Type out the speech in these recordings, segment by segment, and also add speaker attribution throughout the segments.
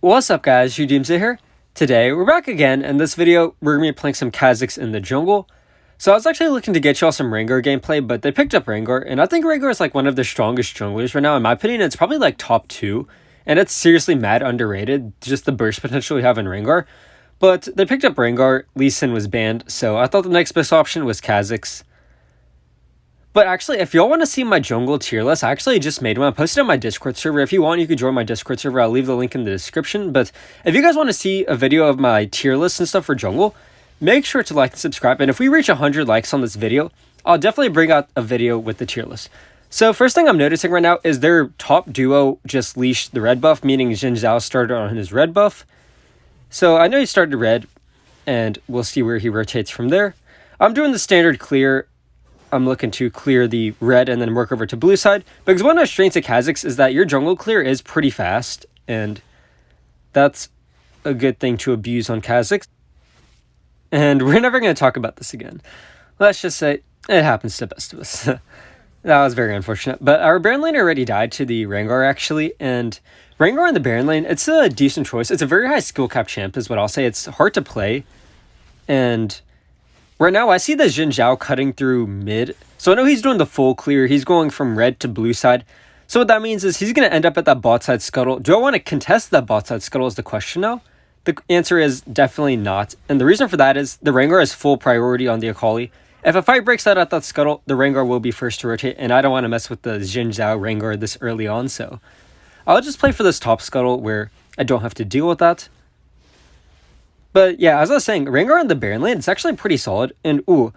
Speaker 1: What's up guys, Doomsday here. Today we're back again, and this video we're going to be playing some Kha'Zix in the jungle. So I was actually looking to get y'all some Rengar gameplay, but they picked up Rengar, and I think Rengar is like one of the strongest junglers right now. In my opinion, it's probably like top 2, and it's seriously mad underrated, just the burst potential we have in Rengar. But they picked up Rengar, Lee Sin was banned, so I thought the next best option was Kha'Zix. But actually, if y'all want to see my jungle tier list, I actually just made one. I posted on my Discord server. If you want, you could join my Discord server. I'll leave the link in the description. But if you guys want to see a video of my tier list and stuff for jungle, make sure to like and subscribe. And if we reach 100 likes on this video, I'll definitely bring out a video with the tier list. So first thing I'm noticing right now is their top duo just leashed the red buff, meaning Xin Zhao started on his red buff. So I know he started red, and we'll see where he rotates from there. I'm doing the standard clear. I'm looking to clear the red and then work over to blue side, because one of the strengths of Kha'Zix is that your jungle clear is pretty fast, and that's a good thing to abuse on Kha'Zix. And we're never going to talk about this again. Let's just say it happens to the best of us. That was very unfortunate. But our Baron lane already died to the Rengar actually, and Rengar in the Baron lane, it's a decent choice. It's a very high skill cap champ is what I'll say. It's hard to play, and right now, I see the Xin Zhao cutting through mid. So I know he's doing the full clear. He's going from red to blue side. So what that means is he's going to end up at that bot side scuttle. Do I want to contest that bot side scuttle is the question now? The answer is definitely not. And the reason for that is the Rengar has full priority on the Akali. If a fight breaks out at that scuttle, the Rengar will be first to rotate. And I don't want to mess with the Xin Zhao Rengar this early on. So I'll just play for this top scuttle where I don't have to deal with that. But yeah, as I was saying, Rengar on the Baron lane, it's actually pretty solid. And ooh,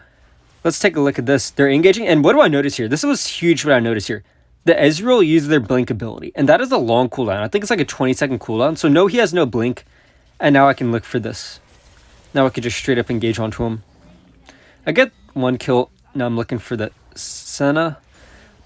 Speaker 1: let's take a look at this. They're engaging. And what do I notice here? This was huge what I noticed here. The Ezreal used their blink ability. And that is a long cooldown. I think it's like a 20-second cooldown. So no, he has no blink. And now I can look for this. Now I could just straight up engage onto him. I get 1 kill. Now I'm looking for the Senna.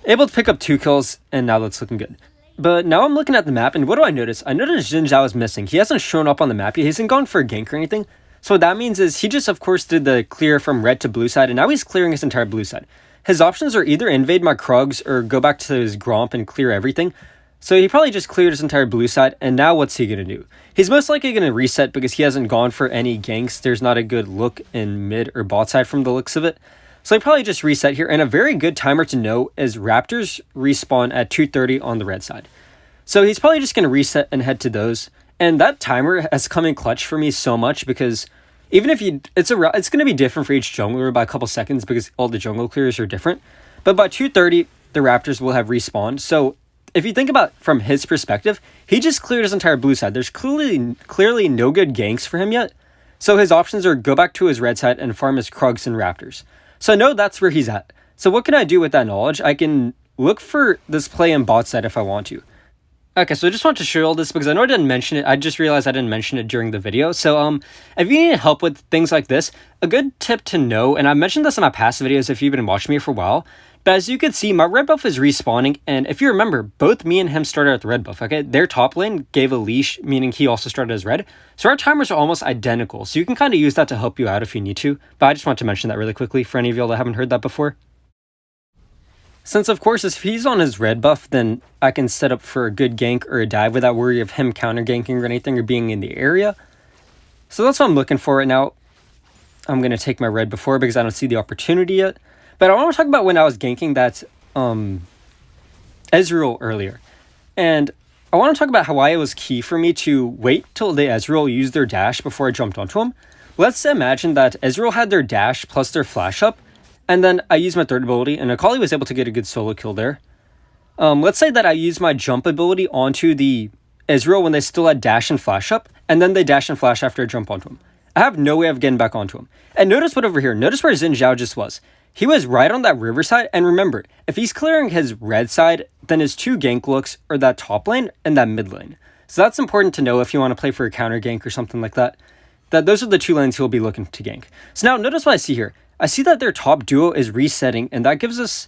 Speaker 1: Able to pick up 2 kills. And now that's looking good. But now I'm looking at the map, and what do I notice? I noticed Xin Zhao is missing. He hasn't shown up on the map yet. He hasn't gone for a gank or anything. So what that means is he just, of course, did the clear from red to blue side, and now he's clearing his entire blue side. His options are either invade my Krugs or go back to his Gromp and clear everything. So he probably just cleared his entire blue side, and now what's he going to do? He's most likely going to reset because he hasn't gone for any ganks. There's not a good look in mid or bot side from the looks of it. So he probably just reset here, and a very good timer to know is Raptors respawn at 2:30 on the red side. So he's probably just going to reset and head to those. And that timer has come in clutch for me so much because even if it's going to be different for each jungler by a couple seconds because all the jungle clears are different. But by 2:30, the Raptors will have respawned. So if you think about from his perspective, he just cleared his entire blue side. There's clearly no good ganks for him yet. So his options are go back to his red side and farm his Krugs and Raptors. So I know that's where he's at. So what can I do with that knowledge? I can look for this play in bot side if I want to. Okay, so I just want to show you all this because I know I didn't mention it. I just realized I didn't mention it during the video. So if you need help with things like this, a good tip to know, and I've mentioned this in my past videos if you've been watching me for a while, but as you can see, my red buff is respawning, and if you remember, both me and him started at the red buff, okay? Their top lane gave a leash, meaning he also started as red. So our timers are almost identical, so you can kind of use that to help you out if you need to, but I just want to mention that really quickly for any of y'all that haven't heard that before. Since, of course, if he's on his red buff, then I can set up for a good gank or a dive without worry of him counter ganking or anything or being in the area. So that's what I'm looking for right now. I'm going to take my red before because I don't see the opportunity yet. But I want to talk about when I was ganking that Ezreal earlier. And I want to talk about why it was key for me to wait till the Ezreal used their dash before I jumped onto him. Let's imagine that Ezreal had their dash plus their flash up. And then I used my third ability, and Akali was able to get a good solo kill there. Let's say that I used my jump ability onto the Ezreal when they still had dash and flash up, and then they dash and flash after I jump onto him. I have no way of getting back onto him. And notice what over here, notice where Xin Zhao just was. He was right on that river side, and remember, if he's clearing his red side, then his 2 gank looks are that top lane and that mid lane. So that's important to know if you want to play for a counter gank or something like that. That those are the 2 lanes he'll be looking to gank. So now notice what I see here. I see that their top duo is resetting, and that gives us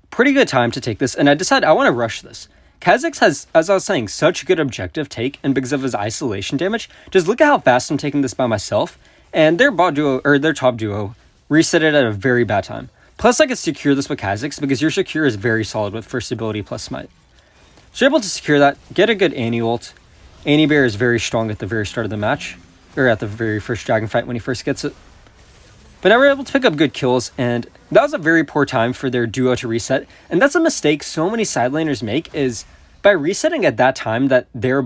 Speaker 1: pretty good time to take this, and I decided I want to rush this. Kha'Zix has, as I was saying, such good objective take, and because of his isolation damage, just look at how fast I'm taking this by myself, and their bot duo, or their top duo, reset it at a very bad time. Plus, I could secure this with Kha'Zix, because your secure is very solid with first ability plus smite. So you're able to secure that, get a good Annie ult, Annie Bear is very strong at the very start of the match, or at the very first dragon fight when he first gets it. But now we're able to pick up good kills, and that was a very poor time for their duo to reset. And that's a mistake so many side laners make, is by resetting at that time that their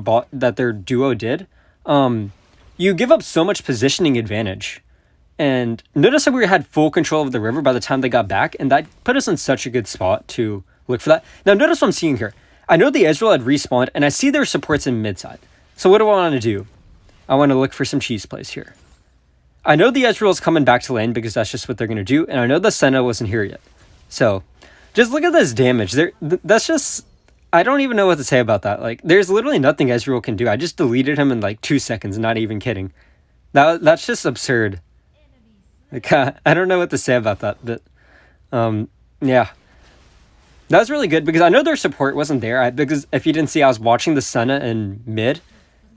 Speaker 1: duo did, you give up so much positioning advantage. And notice that we had full control of the river by the time they got back, and that put us in such a good spot to look for that. Now notice what I'm seeing here. I know the Ezreal had respawned, and I see their supports in mid side. So what do I want to do? I want to look for some cheese plays here. I know the Ezreal's coming back to lane because that's just what they're going to do, and I know the Senna wasn't here yet. So, just look at this damage. That's just... I don't even know what to say about that. Like, there's literally nothing Ezreal can do. I just deleted him in like 2 seconds, not even kidding. That's just absurd. Like, I don't know what to say about that, but... yeah. That was really good, because I know their support wasn't there. Because if you didn't see, I was watching the Senna in mid.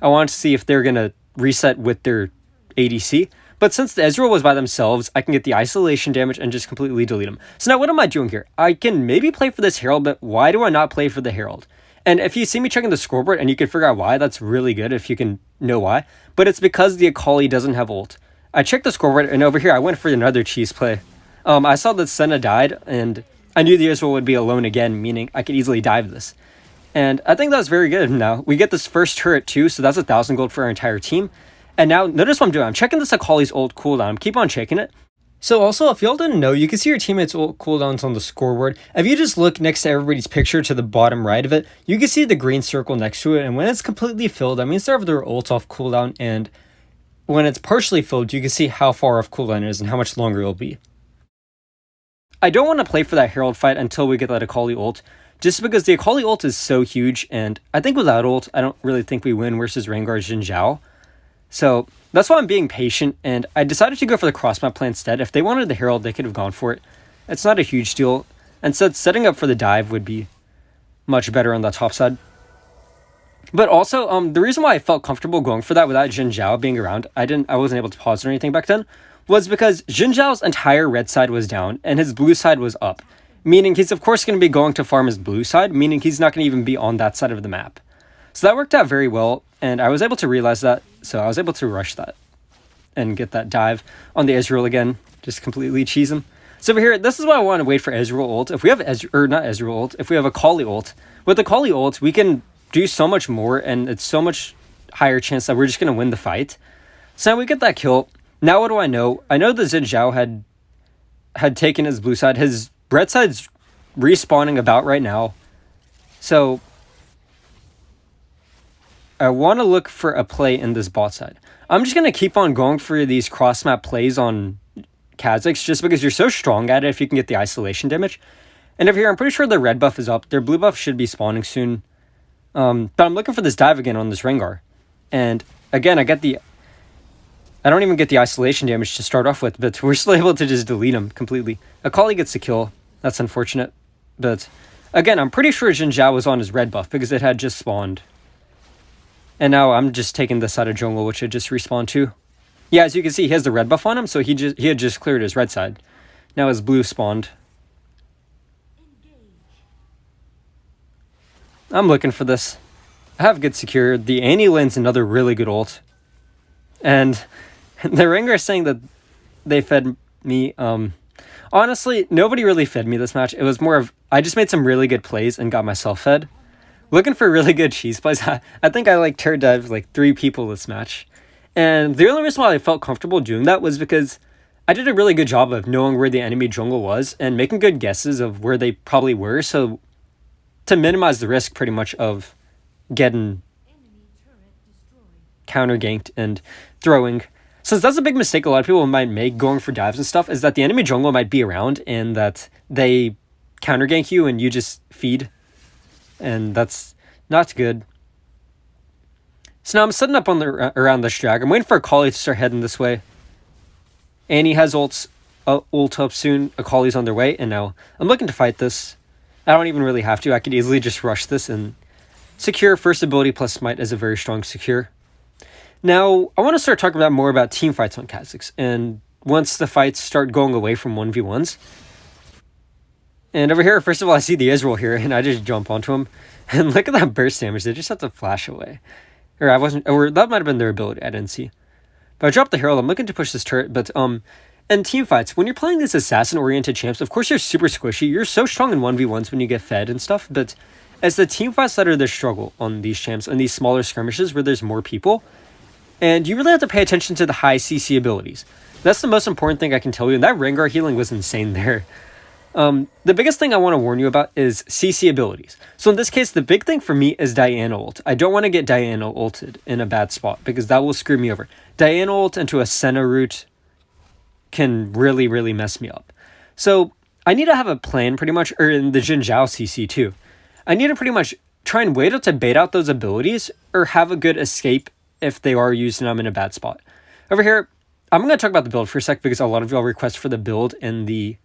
Speaker 1: I wanted to see if they're going to reset with their ADC. But since the Ezreal was by themselves, I can get the isolation damage and just completely delete them. So now what am I doing here? I can maybe play for this Herald, but why do I not play for the Herald? And if you see me checking the scoreboard and you can figure out why, that's really good if you can know why. But it's because the Akali doesn't have ult. I checked the scoreboard, and over here I went for another cheese play. I saw that Senna died, and I knew the Ezreal would be alone again, meaning I could easily dive this. And I think that was very good. Now, we get this first turret too, so that's 1,000 gold for our entire team. And now, notice what I'm doing. I'm checking this Akali's ult cooldown. Keep on checking it. So also, if y'all didn't know, you can see your teammates' ult cooldowns on the scoreboard. If you just look next to everybody's picture to the bottom right of it, you can see the green circle next to it. And when it's completely filled, that means they have their ult off cooldown. And when it's partially filled, you can see how far off cooldown it is and how much longer it'll be. I don't want to play for that Herald fight until we get that Akali ult, just because the Akali ult is so huge. And I think without ult, I don't really think we win versus Rengar Xin Zhao. So that's why I'm being patient, and I decided to go for the cross-map play instead. If they wanted the Herald, they could have gone for it. It's not a huge deal. Instead, setting up for the dive would be much better on the top side. But also, the reason why I felt comfortable going for that without Xin Zhao being around, I wasn't able to pause or anything back then, was because Xin Zhao's entire red side was down, and his blue side was up. Meaning he's of course going to be going to farm his blue side, meaning he's not going to even be on that side of the map. So that worked out very well, and I was able to realize that, so I was able to rush that and get that dive on the Ezreal again, just completely cheese him. So over here, this is why I want to wait for Ezreal ult. If we have if we have Akali ult, with Akali ult, we can do so much more, and it's so much higher chance that we're just going to win the fight. So now we get that kill. Now what do I know? I know that Xin Zhao had taken his blue side. His red side's respawning about right now. So I want to look for a play in this bot side. I'm just going to keep on going for these cross-map plays on Kha'Zix just because you're so strong at it if you can get the isolation damage. And over here, I'm pretty sure their red buff is up. Their blue buff should be spawning soon. But I'm looking for this dive again on this Rengar. And again, I don't even get the isolation damage to start off with, but we're still able to just delete him completely. Akali gets the kill. That's unfortunate. But again, I'm pretty sure Xin Zhao was on his red buff because it had just spawned. And now I'm just taking this side of jungle, which I just respawned to. Yeah, as you can see, he has the red buff on him, so he had just cleared his red side. Now his blue spawned. I'm looking for this. I have good secure. The Annie lane's another really good ult. And the Rengar is saying that they fed me. Honestly, nobody really fed me this match. It was more of, I just made some really good plays and got myself fed. Looking for really good cheese plays. I think I like turret dived like 3 people this match. And the only reason why I felt comfortable doing that was because I did a really good job of knowing where the enemy jungle was and making good guesses of where they probably were. So to minimize the risk pretty much of getting counter ganked and throwing. Since that's a big mistake a lot of people might make going for dives and stuff, is that the enemy jungle might be around and that they counter gank you and you just feed. And that's not good. So now I'm setting up on around this drag. I'm waiting for Akali to start heading this way. Annie has ult up soon. Akali's on their way. And now I'm looking to fight this. I don't even really have to. I could easily just rush this and secure. First ability plus smite is a very strong secure. Now, I want to start talking more about team fights on Kha'Zix. And once the fights start going away from 1v1s. And over here, first of all, I see the Ezreal here, and I just jump onto him. And look at that burst damage. They just have to flash away. Or I wasn't, or that might have been their ability, I didn't see. But I dropped the Herald, I'm looking to push this turret, but in team fights, when you're playing these assassin-oriented champs, of course you're super squishy, you're so strong in 1v1s when you get fed and stuff, but it's the team fights that are the struggle on these champs, and these smaller skirmishes where there's more people, and you really have to pay attention to the high CC abilities. That's the most important thing I can tell you, and that Rengar healing was insane there. The biggest thing I want to warn you about is CC abilities. So in this case, the big thing for me is Diana ult. I don't want to get Diana ulted in a bad spot because that will screw me over. Diana ult into a Senna route can really, really mess me up. So I need to have a plan pretty much, or in the Jin Zhao CC too. I need to pretty much try and wait to bait out those abilities or have a good escape if they are used and I'm in a bad spot. Over here, I'm going to talk about the build for a sec because a lot of y'all request for the build and the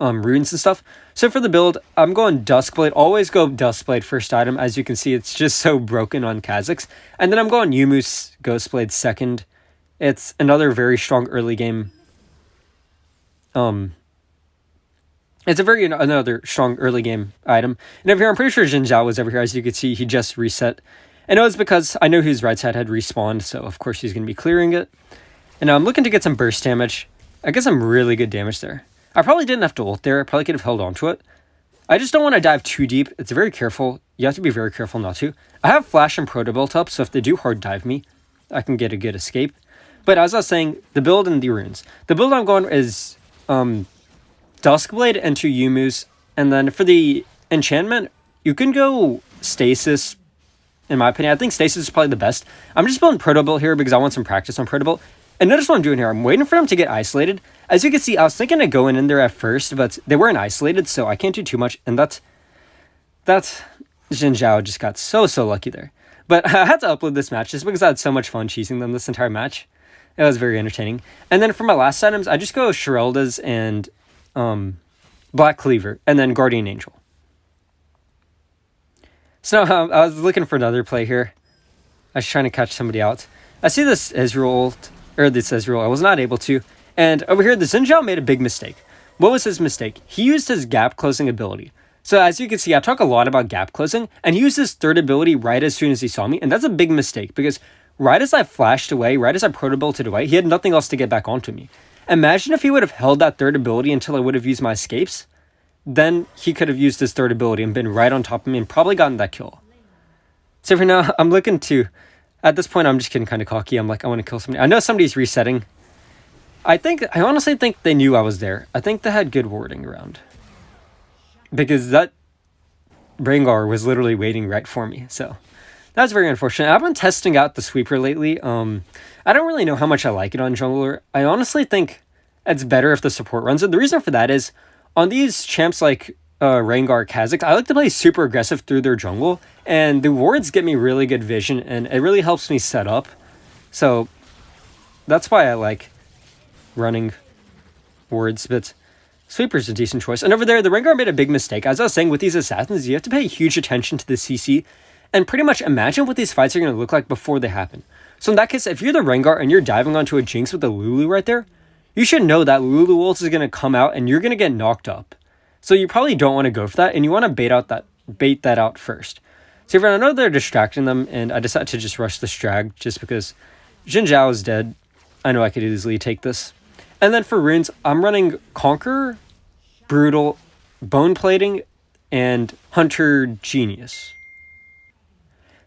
Speaker 1: runes and stuff. So for the build, I'm going Duskblade. Always go Duskblade first item. As you can see, it's just so broken on Kha'Zix. And then I'm going Yumu's Ghostblade second. It's another very strong early game. It's another strong early game item. And over here, I'm pretty sure Jin Zhao was over here. As you can see, he just reset. And it was because I know his right side had respawned, so of course he's going to be clearing it. And now I'm looking to get some burst damage. I guess some really good damage there. I probably didn't have to ult there. I probably could have held on to it. I just don't want to dive too deep. It's very careful. You have to be very careful not to. I have Flash and Proto built up, so if they do hard dive me, I can get a good escape. But as I was saying, the build and the runes. The build I'm going is Duskblade into Yumu's. And then for the enchantment, you can go Stasis, in my opinion. I think Stasis is probably the best. I'm just building Proto build here because I want some practice on Proto build. And notice what I'm doing here. I'm waiting for them to get isolated. As you can see, I was thinking of going in there at first, but they weren't isolated, so I can't do too much. And that's Jin Zhao just got so lucky there. But I had to upload this match just because I had so much fun cheesing them this entire match. It was very entertaining. And then for my last items, I just go Sherelda's and Black Cleaver, and then Guardian Angel. So I was looking for another play here. I was trying to catch somebody out. I see this Ezreal ult. Or this Ezreal, I was not able to. And over here, the Xin Zhao made a big mistake. What was his mistake? He used his gap closing ability. So as you can see, I talk a lot about gap closing, and he used his third ability right as soon as he saw me, and that's a big mistake, because right as I flashed away, right as I proto-bolted away, he had nothing else to get back onto me. Imagine if he would have held that third ability until I would have used my escapes, then he could have used his third ability and been right on top of me and probably gotten that kill. So for now, I'm looking to... At this point, I'm just getting kind of cocky. I'm like, I want to kill somebody. I know somebody's resetting. I honestly think they knew I was there. I think they had good warding around. Because that Rengar was literally waiting right for me. So that's very unfortunate. I've been testing out the sweeper lately. I don't really know how much I like it on jungler. I honestly think it's better if the support runs it. The reason for that is on these champs like Rengar, Kha'Zix, I like to play super aggressive through their jungle, and the wards get me really good vision, and it really helps me set up. So that's why I like running wards, but Sweeper's a decent choice. And over there, the Rengar made a big mistake. As I was saying, with these assassins, you have to pay huge attention to the CC, and pretty much imagine what these fights are going to look like before they happen. So in that case, if you're the Rengar and you're diving onto a Jinx with a Lulu right there, you should know that Lulu ult is going to come out, and you're going to get knocked up. So you probably don't want to go for that, and you want to bait that out first. So I know they're distracting them, and I decided to just rush the Strag just because Jin Zhao is dead. I know I could easily take this. And then for runes, I'm running Conqueror, Brutal, Bone Plating, and Hunter Genius.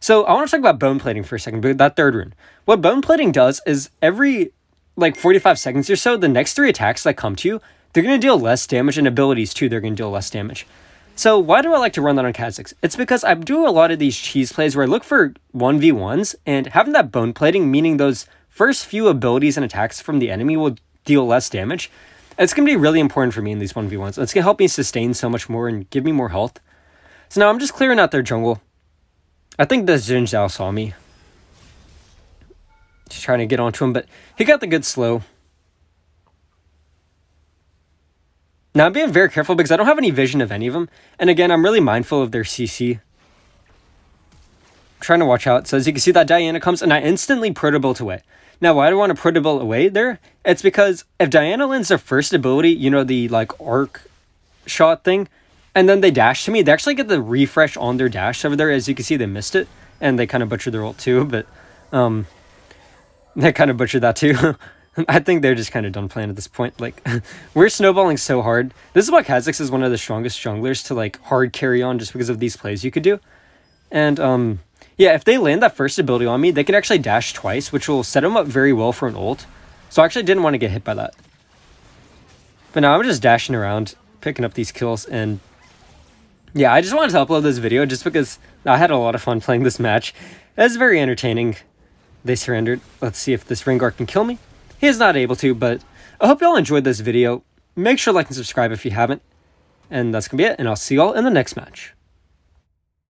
Speaker 1: So I want to talk about Bone Plating for a second, but that third rune. What Bone Plating does is every 45 seconds or so, the next 3 attacks that come to you, they're going to deal less damage, and abilities too, they're going to deal less damage. So why do I like to run that on Kha'Zix? It's because I do a lot of these cheese plays where I look for 1v1s, and having that bone plating, meaning those first few abilities and attacks from the enemy will deal less damage. It's going to be really important for me in these 1v1s. It's going to help me sustain so much more and give me more health. So now I'm just clearing out their jungle. I think the Jin Zhao saw me. Just trying to get onto him, but he got the good slow. Now, I'm being very careful because I don't have any vision of any of them. And again, I'm really mindful of their CC. I'm trying to watch out. So as you can see, that Diana comes, and I instantly proto-bolt away. Now, why do I want to proto-bolt away there? It's because if Diana lands their first ability, you know, the arc shot thing, and then they dash to me, they actually get the refresh on their dash over there. As you can see, they missed it. and they kind of butchered their ult too, but they kind of butchered that too. I think they're just kind of done playing at this point. Like, we're snowballing so hard. This is why Kha'Zix is one of the strongest junglers to, like, hard carry on, just because of these plays you could do. And, yeah, if they land that first ability on me, they can actually dash twice, which will set them up very well for an ult. So I actually didn't want to get hit by that. But now I'm just dashing around, picking up these kills, and yeah, I just wanted to upload this video just because I had a lot of fun playing this match. It was very entertaining. They surrendered. Let's see if this Rengar can kill me. He is not able to, but I hope y'all enjoyed this video. Make sure to like and subscribe if you haven't. And that's going to be it, and I'll see y'all in the next match.